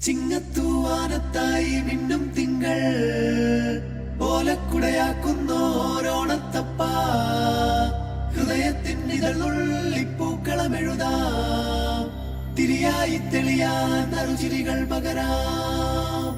ചിങ്ങത്തൂവാനത്തായി മിന്നും തിങ്കൾ ഓലക്കുടയാക്കുന്നോരോണത്തപ്പ ഹൃദയത്തിന്നിതളുള്ളിപ്പൂക്കളമെഴുതാം തിരിയായി തെളിയാൻ നറുചിരികൾ പകരാം.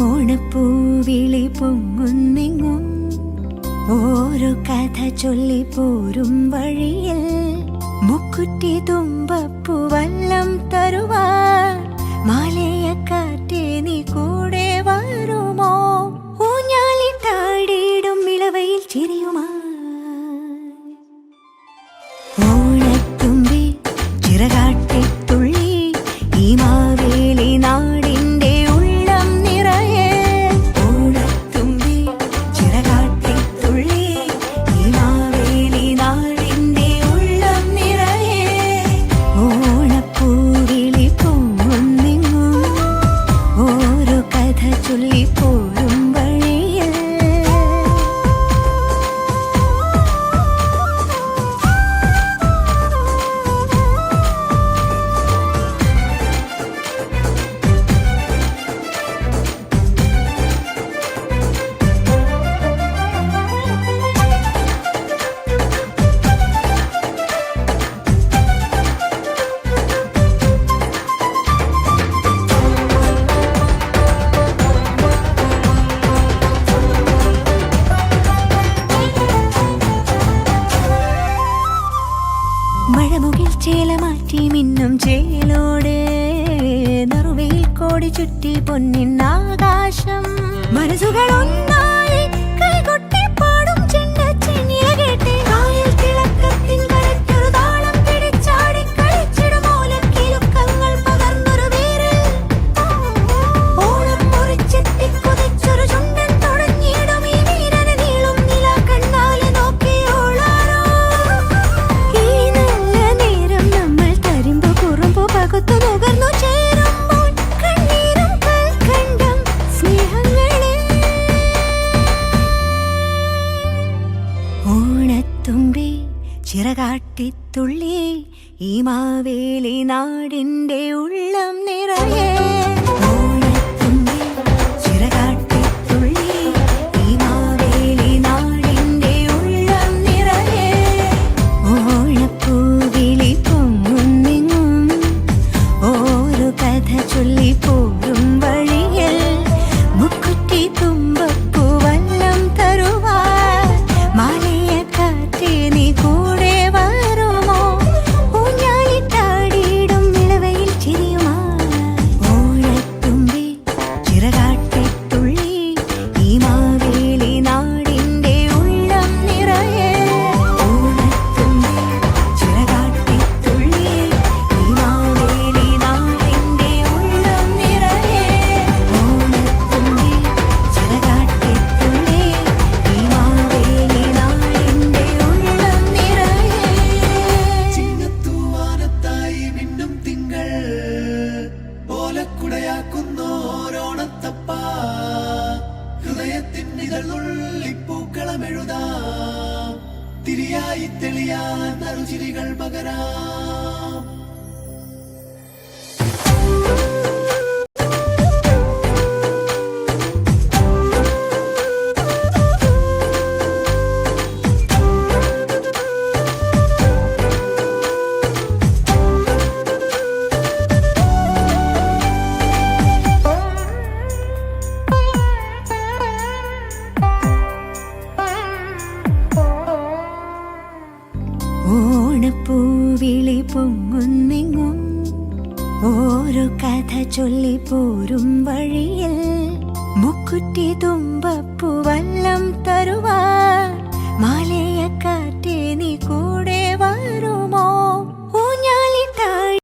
ഓണപ്പൂവിളി പൊങ്ങുന്നെങ്ങും ഓരോ കഥ ചൊല്ലി പോരും വഴിയിൽ മുക്കുറ്റി തുമ്പപ്പൂവല്ലം തരുവാൻ മാലയക്കാറ്റേ നീ കൂടെ വരുമോ? ഊഞ്ഞാലിട്ടാടിയിടും ഇളവയിൽ ചിരിയുമാ ഓണത്തുമ്പി ചിറകാട്ടി തുള്ളി ഈ മാവേലി നാടിന്റെ ഉള്ളം നിറയെ. ഓണത്തുമ്പി ചിറകാട്ടി തുള്ളി ഈ മാവേലി നാടിന്റെ ഉള്ളം നിറയെ. ഓണപ്പൂവിളി പൊങ്ങുന്നെങ്ങും ഓരോ കഥ ചൊല്ലി പോരും വഴിയിൽ. മഴമുകിൽ ചേല മാറ്റി മിന്നും ചേലോടെ നറുവയിൽ കോടി ചുറ്റി പൊന്നിന്നാകാശം. മനസ്സുകൾ ഒന്നായി കൈകൊട്ടി പാടും ചെണ്ടച്ചെന്നില കേട്ട് കായൽ തിളക്കത്തിൻ കരയ്ക്കൊരു താളം പിടിച്ചാടി കളിച്ചിടും ഓലക്കിലുക്കങ്ങൾ പകർന്നൊരു വീരൽ. ഓണം മുറിച്ചെത്തി കുതിച്ചൊരു ചുണ്ടൻ തുടങ്ങിയിടും ഈ വീരന് നീളും നില കണ്ണാലെ നോക്കിയോളാരോ. ഈ നല്ല നേരം നമ്മൾ തരുമ്പോ കുറുമ്പോ പകുത്തു നുകർന്നു ചേരുമ്പോൾ കണ്ണീരും കൽക്കണ്ടം സ്നേഹങ്ങളെ. ഓണത്തുമ്പി ചിറകാട്ടിത്തുള്ളി ഈ മാവേലി നാടിന്റെ ഉള്ളം നിറയെ. ഓണത്തുമ്പി ചിറകാട്ടിത്തുള്ളി ഈ മാവേലി നാടിന്റെ ഉള്ളം നിറയെ. ഓണപ്പൂവിളി പൊങ്ങുന്നെങ്ങും ഓരോ കഥ ചൊല്ലി പോരും വഴിയിൽ മുക്കുറ്റി തുമ്പപ്പൂവല്ലം തരുവാൻ മാലയക്കാറ്റേ നീ കൂടെ വരുമോ? ഊഞ്ഞാലിട്ടാടിയിടും ഇളവയിൽ ചിരിയുമായി. ഓണത്തുമ്പി ചിറകാട്ടിത്തുള്ളി ഈ മാവേലി നാടിന്റെ ഉള്ളം നിറയെ. ഓണത്തുമ്പി ചിറകാട്ടിത്തുള്ളി ഈ മാവേലി നാടിന്റെ ഉള്ളം നിറയെ. ഓണത്തുമ്പി ചിറകാട്ടിത്തുള്ളി ഈ മാവേലി നാടിന്റെ ഉള്ളം നിറയെ. ചിങ്ങത്തൂവാനത്തായി മിന്നും തിങ്കൾ ഓലക്കുടയാക്കുന്നോരോണത്തപ്പ ഹൃദയത്തിന്നിതളുള്ളിപ്പൂക്കളമെഴുതാം തിരിയായി തെളിയാൻ നറുചിരികൾ പകരാം. ഓണപ്പൂവിളി പൊങ്ങുന്നെങ്ങും ഓരോ കഥ ചൊല്ലി പോരും വഴിയിൽ മുക്കുറ്റി തുമ്പപ്പൂവല്ലം തരുവാൻ മാലയക്കാറ്റേ നീ കൂടെ